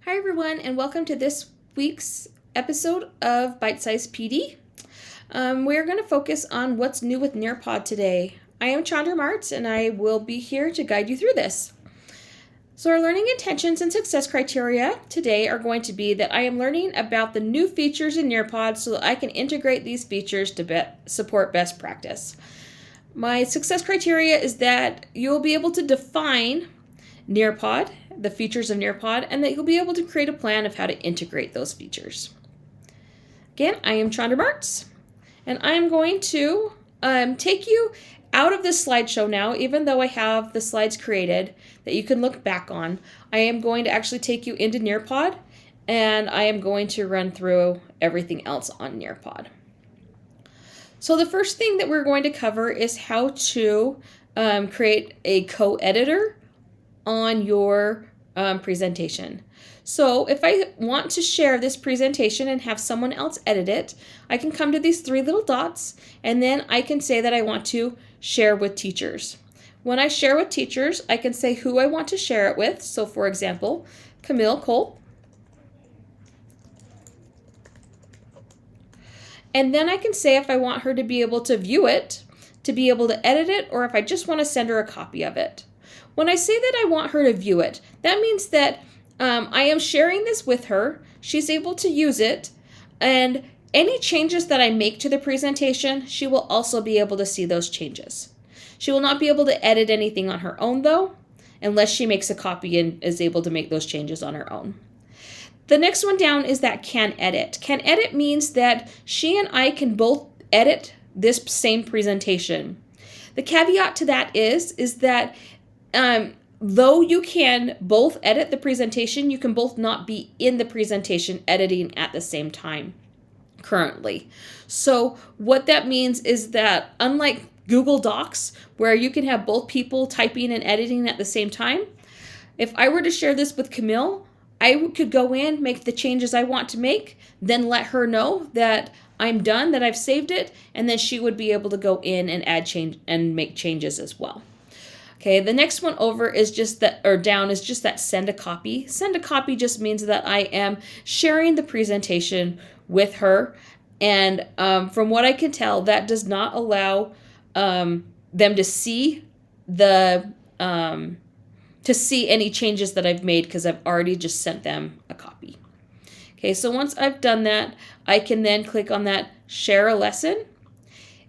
Hi everyone, and welcome to this week's episode of Bite Size PD. We're going to focus on what's new with Nearpod today. I am Chandra Martz, and I will be here to guide you through this. So our learning intentions and success criteria today are going to be that I am learning about the new features in Nearpod so that I can integrate these features to support best practice. My success criteria is that you'll be able to define Nearpod, the features of Nearpod, and that you'll be able to create a plan of how to integrate those features. Again, I am Chandra Martz, and I am going to take you out of this slideshow now, even though I have the slides created that you can look back on. I am going to actually take you into Nearpod, and I am going to run through everything else on Nearpod. So the first thing that we're going to cover is how to create a co-editor on your presentation. So if I want to share this presentation and have someone else edit it, I can come to these three little dots, and then I can say that I want to share with teachers. When I share with teachers, I can say who I want to share it with. So for example, Camille Cole. And then I can say if I want her to be able to view it, to be able to edit it, or if I just want to send her a copy of it. When I say that I want her to view it, that means that I am sharing this with her. She's able to use it, and any changes that I make to the presentation, she will also be able to see those changes. She will not be able to edit anything on her own, though, unless she makes a copy and is able to make those changes on her own. The next one down is that can edit. Can edit means that she and I can both edit this same presentation. The caveat to that is that though you can both edit the presentation, you can both not be in the presentation editing at the same time currently. So what that means is that unlike Google Docs, where you can have both people typing and editing at the same time, if I were to share this with Camille, I could go in, make the changes I want to make, then let her know that I'm done, that I've saved it, and then she would be able to go in and add change and make changes as well. Okay, the next one over is just that, or down is just that send a copy. Send a copy just means that I am sharing the presentation with her. And from what I can tell, that does not allow them to see any changes that I've made because I've already just sent them a copy. Okay, so once I've done that, I can then click on that share a lesson.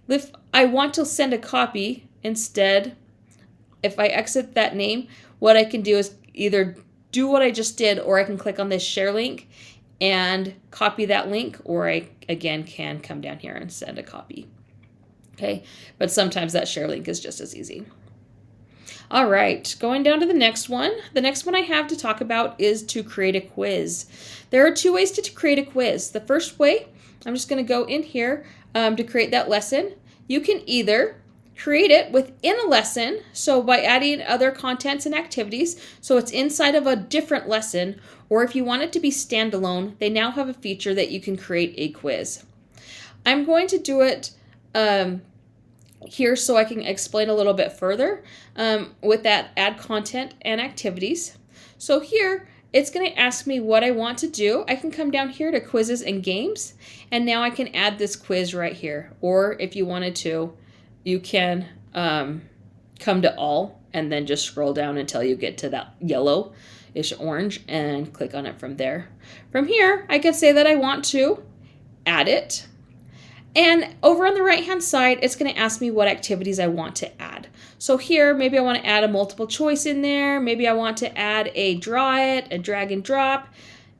If I want to send a copy instead, if I exit that name, what I can do is either do what I just did, or I can click on this share link and copy that link, or I, again, can come down here and send a copy. Okay, but sometimes that share link is just as easy. All right, going down to the next one. The next one I have to talk about is to create a quiz. There are two ways to create a quiz. The first way, I'm just going to go in here to create that lesson. You can either create it within a lesson, so by adding other contents and activities, so it's inside of a different lesson, or if you want it to be standalone, they now have a feature that you can create a quiz. I'm going to do it here so I can explain a little bit further with that add content and activities. So here, it's going to ask me what I want to do. I can come down here to quizzes and games, and now I can add this quiz right here. Or if you wanted to, you can come to all and then just scroll down until you get to that yellowish orange and click on it from there. From here, I can say that I want to add it. And over on the right-hand side, it's going to ask me what activities I want to add. So here, maybe I want to add a multiple choice in there. Maybe I want to add a draw it, a drag and drop.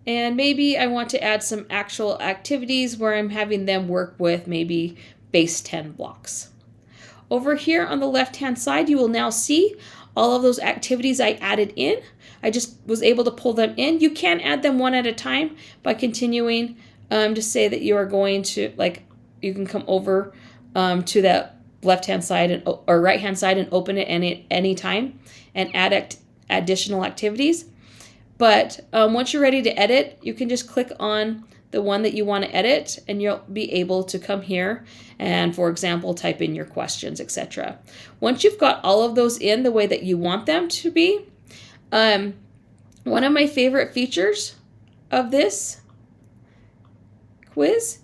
And maybe I want to add some actual activities where I'm having them work with maybe base 10 blocks. Over here on the left-hand side, you will now see all of those activities I added in. I just was able to pull them in. You can add them one at a time by continuing to say that you are going to, like, you can come over to that left-hand side or right-hand side and open it any time and add additional activities. But once you're ready to edit, you can just click on the one that you want to edit, and you'll be able to come here and, for example, type in your questions, etc. Once you've got all of those in the way that you want them to be, one of my favorite features of this quiz,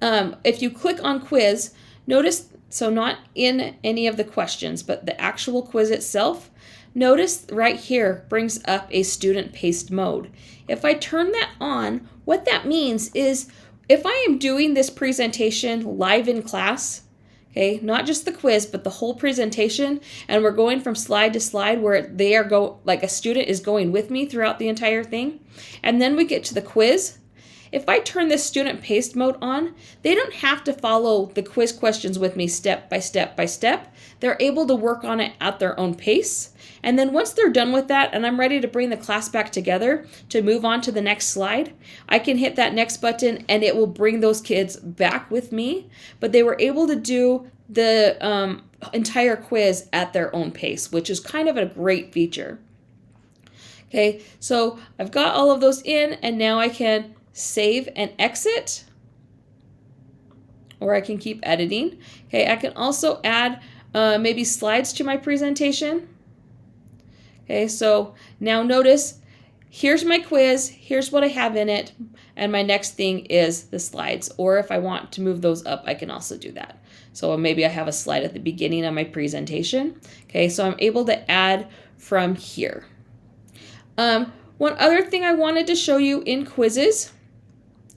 if you click on quiz, notice, so not in any of the questions, but the actual quiz itself, notice right here brings up a student paced mode. If I turn that on, what that means is if I am doing this presentation live in class, okay, not just the quiz, but the whole presentation, and we're going from slide to slide where they are like a student is going with me throughout the entire thing, and then we get to the quiz. If I turn this student paced mode on, they don't have to follow the quiz questions with me step by step by step. They're able to work on it at their own pace. And then once they're done with that and I'm ready to bring the class back together to move on to the next slide, I can hit that next button and it will bring those kids back with me. But they were able to do the entire quiz at their own pace, which is kind of a great feature. Okay, so I've got all of those in, and now I can save and exit, or I can keep editing. Okay, I can also add maybe slides to my presentation. Okay, so now notice, here's my quiz, here's what I have in it, and my next thing is the slides. Or if I want to move those up, I can also do that. So maybe I have a slide at the beginning of my presentation. Okay, so I'm able to add from here. One other thing I wanted to show you in quizzes,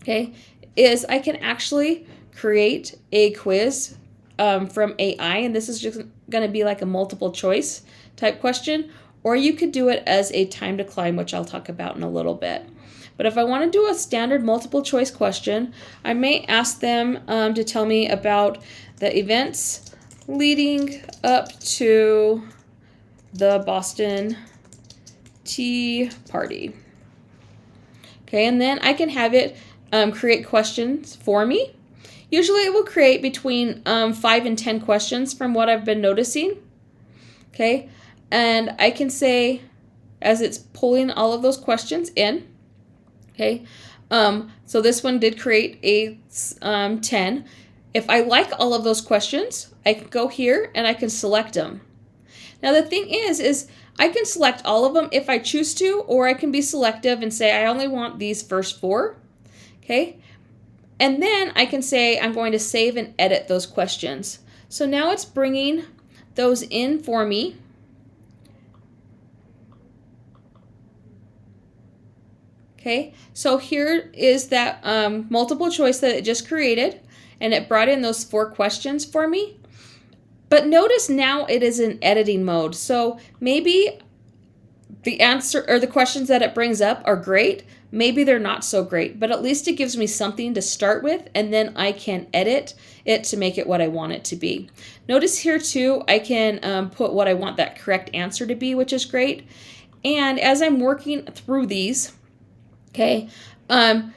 okay, is I can actually create a quiz from AI, and this is just going to be like a multiple choice type question, or you could do it as a time to climb, which I'll talk about in a little bit. But if I want to do a standard multiple choice question, I may ask them to tell me about the events leading up to the Boston Tea Party. Okay, and then I can have it create questions for me. Usually it will create between 5 and 10 questions from what I've been noticing. Okay, and I can say, as it's pulling all of those questions in, okay, so this one did create a 10. If I like all of those questions, I can go here and I can select them. Now the thing is I can select all of them if I choose to, or I can be selective and say I only want these first 4. Okay, and then I can say I'm going to save and edit those questions. So now it's bringing those in for me. Okay, so here is that multiple choice that it just created, and it brought in those 4 questions for me. But notice now it is in editing mode. So maybe the answer or the questions that it brings up are great. Maybe they're not so great, but at least it gives me something to start with, and then I can edit it to make it what I want it to be. Notice here too, I can put what I want that correct answer to be, which is great. And as I'm working through these, okay, I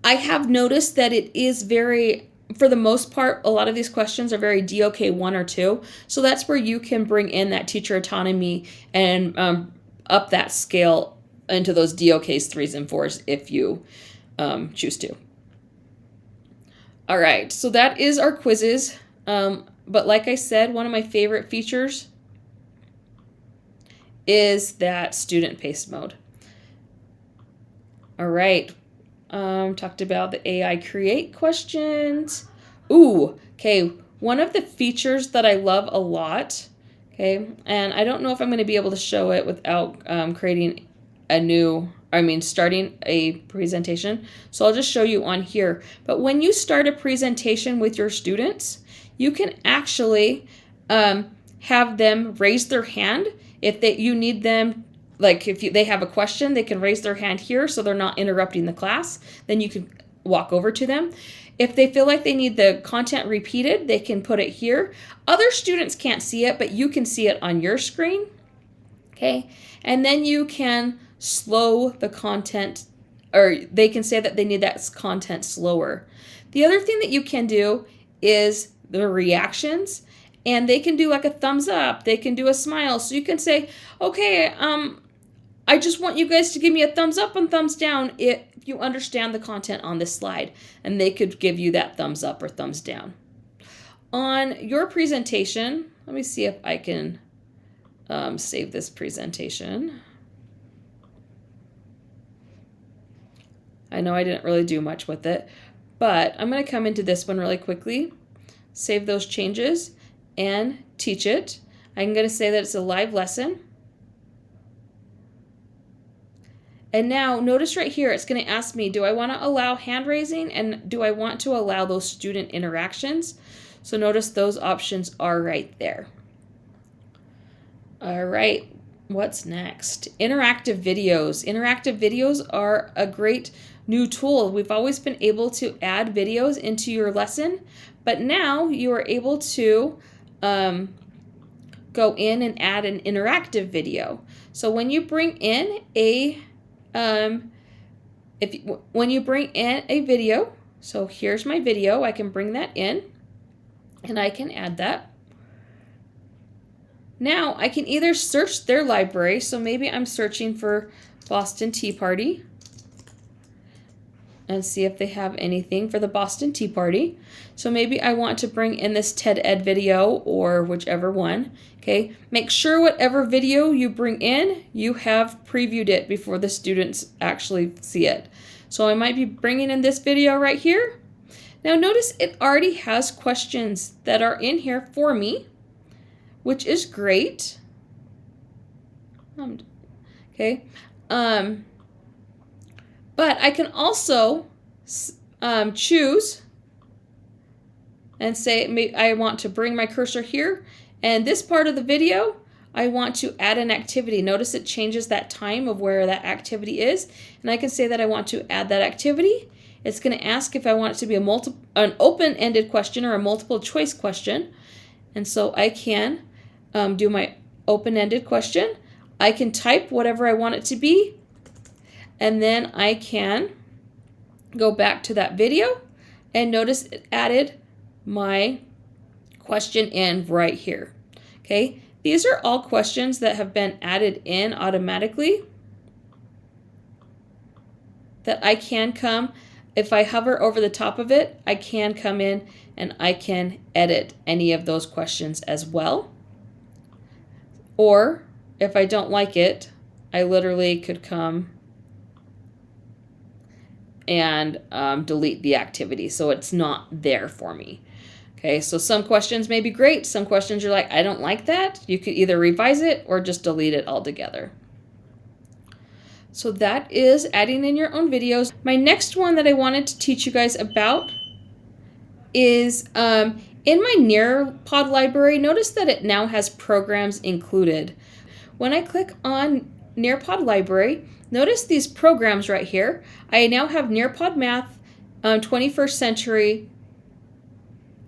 have noticed that it is very, for the most part, a lot of these questions are very DOK 1 or 2. So that's where you can bring in that teacher autonomy and up that scale into those DOKs 3s and 4s if you choose to. All right, so that is our quizzes. But like I said, one of my favorite features is that student paced mode. All right, talked about the AI create questions. Ooh, okay, one of the features that I love a lot, okay, and I don't know if I'm going to be able to show it without starting a presentation. So I'll just show you on here. But when you start a presentation with your students, you can actually have them raise their hand if you need them. Like if they have a question, they can raise their hand here so they're not interrupting the class. Then you can walk over to them. If they feel like they need the content repeated, they can put it here. Other students can't see it, but you can see it on your screen. Okay, and then you can slow the content, or they can say that they need that content slower. The other thing that you can do is the reactions, and they can do like a thumbs up, they can do a smile. So you can say, okay, I just want you guys to give me a thumbs up and thumbs down if you understand the content on this slide, and they could give you that thumbs up or thumbs down. On your presentation, let me see if I can save this presentation. I know I didn't really do much with it, but I'm going to come into this one really quickly, save those changes, and teach it. I'm going to say that it's a live lesson. And now notice right here, it's going to ask me, do I want to allow hand raising and do I want to allow those student interactions? So notice those options are right there. All right, what's next? Interactive videos. Interactive videos are a great new tool. We've always been able to add videos into your lesson, but now you are able to go in and add an interactive video. So when you bring in a when you bring in a video, so here's my video, I can bring that in and I can add that. Now I can either search their library, so maybe I'm searching for Boston Tea Party and see if they have anything for the Boston Tea Party. So maybe I want to bring in this TED Ed video or whichever one. Okay, make sure whatever video you bring in, you have previewed it before the students actually see it. So I might be bringing in this video right here. Now notice it already has questions that are in here for me, which is great. Okay. But I can also choose and say I want to bring my cursor here, and this part of the video I want to add an activity. Notice it changes that time of where that activity is, and I can say that I want to add that activity. It's going to ask if I want it to be an open-ended question or a multiple choice question, and so I can do my open-ended question. I can type whatever I want it to be, and then I can go back to that video and notice it added my question in right here. Okay, these are all questions that have been added in automatically that I can come, if I hover over the top of it, I can come in and I can edit any of those questions as well. Or if I don't like it, I literally could come and delete the activity so it's not there for me. Okay, so some questions may be great. Some questions you're like, I don't like that. You could either revise it or just delete it altogether. So that is adding in your own videos. My next one that I wanted to teach you guys about is in my Nearpod library. Notice that it now has programs included. When I click on Nearpod library, notice these programs right here. I now have Nearpod Math, 21st Century,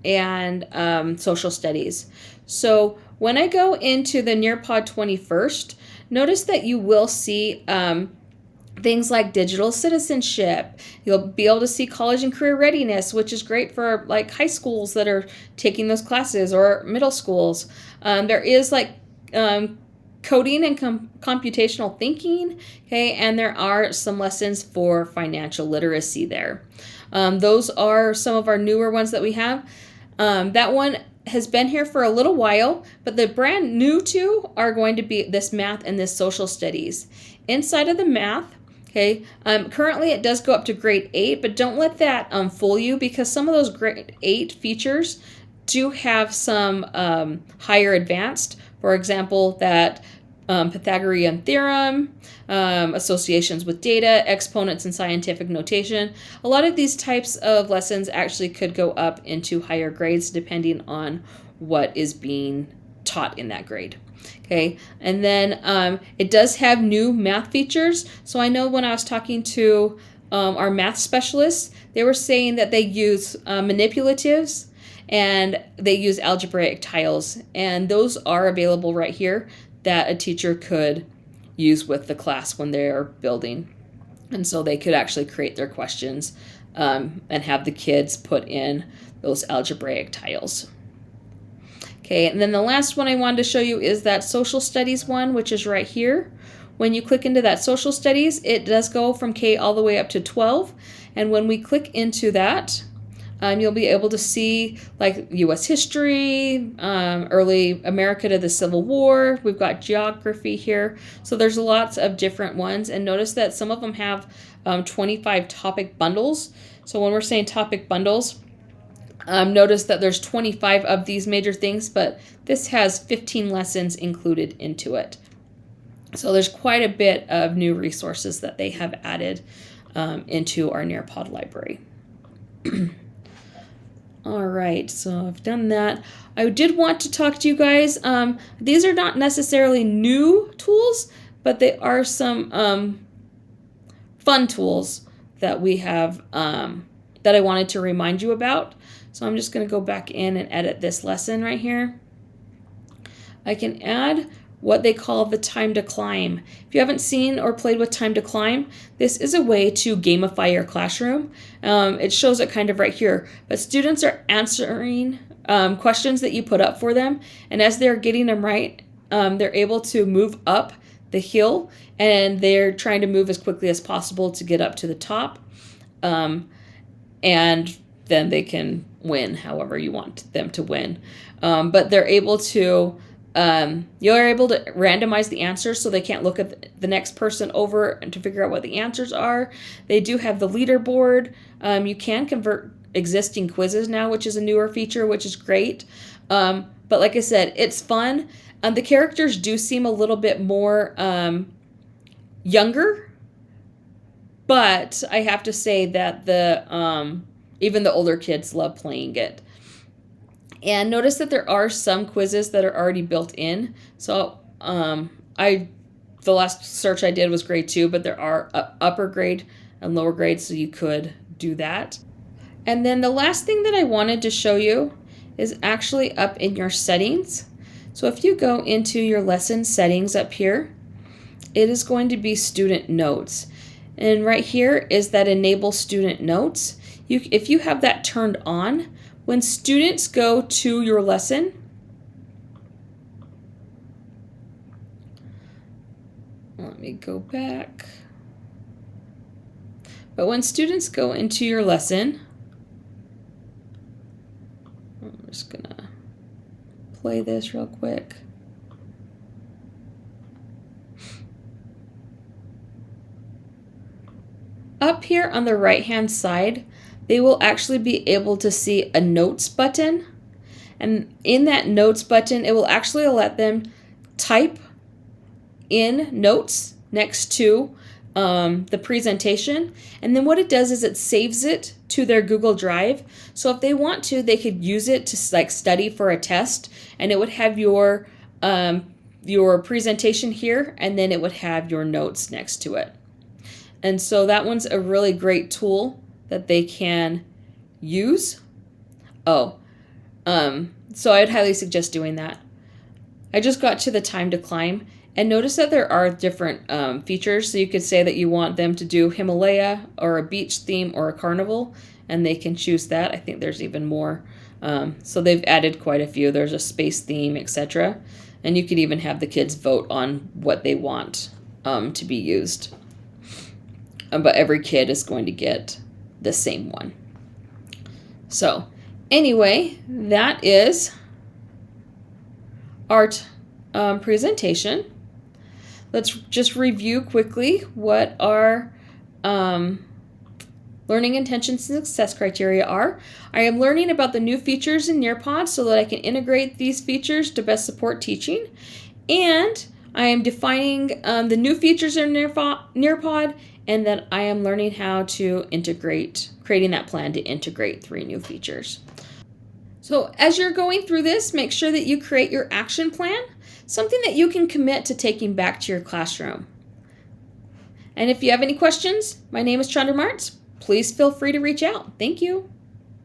and Social Studies. So when I go into the Nearpod 21st, notice that you will see things like digital citizenship. You'll be able to see college and career readiness, which is great for like high schools that are taking those classes or middle schools. There is like coding and computational thinking, okay, and there are some lessons for financial literacy there. Those are some of our newer ones that we have. That one has been here for a little while, but the brand new two are going to be this math and this social studies. Inside of the math, okay, currently it does go up to grade 8, but don't let that fool you, because some of those grade 8 features do have some higher advanced. For example, that Pythagorean theorem, associations with data, exponents and scientific notation. A lot of these types of lessons actually could go up into higher grades depending on what is being taught in that grade. Okay, and then it does have new math features. So I know when I was talking to our math specialists, they were saying that they use manipulatives and they use algebraic tiles, and those are available right here that a teacher could use with the class when they're building. And so they could actually create their questions and have the kids put in those algebraic tiles. Okay, and then the last one I wanted to show you is that social studies one, which is right here. When you click into that social studies, it does go from K all the way up to 12. And when we click into that, You'll be able to see like U.S. history, early America to the Civil War. We've got geography here. So there's lots of different ones. And notice that some of them have 25 topic bundles. So when we're saying topic bundles, notice that there's 25 of these major things, but this has 15 lessons included into it. So there's quite a bit of new resources that they have added into our Nearpod library. All right, so I've done that. I did want to talk to you guys. These are not necessarily new tools, but they are some fun tools that we have that I wanted to remind you about. So I'm just going to go back in and edit this lesson right here. I can add what they call the time to climb. If you haven't seen or played with time to climb, this is a way to gamify your classroom. It shows it kind of right here, but students are answering questions that you put up for them, and as they're getting them right, they're able to move up the hill, and they're trying to move as quickly as possible to get up to the top, and then they can win however you want them to win. But they're able to you're able to randomize the answers so they can't look at the next person over and to figure out what the answers are. They do have the leaderboard. You can convert existing quizzes now, which is a newer feature, which is great. But like I said, it's fun. The characters do seem a little bit more younger, but I have to say that even the older kids love playing it. And notice that there are some quizzes that are already built in. So the last search I did was grade 2, but there are upper grade and lower grade, so you could do that. And then the last thing that I wanted to show you is actually up in your settings. So if you go into your lesson settings up here, it is going to be student notes. And right here is that enable student notes. If you have that turned on, when students go to your lesson, let me go back. But when students go into your lesson, I'm just gonna play this real quick. Up here on the right-hand side, they will actually be able to see a notes button. And in that notes button, it will actually let them type in notes next to the presentation. And then what it does is it saves it to their Google Drive. So if they want to, they could use it to like study for a test, and it would have your presentation here, and then it would have your notes next to it. And so that one's a really great tool that they can use. So I'd highly suggest doing that. I just got to the time to climb, and notice that there are different features. So you could say that you want them to do Himalaya or a beach theme or a carnival, and they can choose that. I think there's even more. So they've added quite a few. There's a space theme, etc. And you could even have the kids vote on what they want to be used. But every kid is going to get the same one. So anyway, that is our presentation. Let's just review quickly what our learning intention success criteria are. I am learning about the new features in Nearpod so that I can integrate these features to best support teaching. And I am defining the new features in Nearpod, and then I am learning how to creating that plan to integrate 3 new features. So as you're going through this, make sure that you create your action plan, something that you can commit to taking back to your classroom. And if you have any questions, my name is Chandra Martz. Please feel free to reach out. Thank you.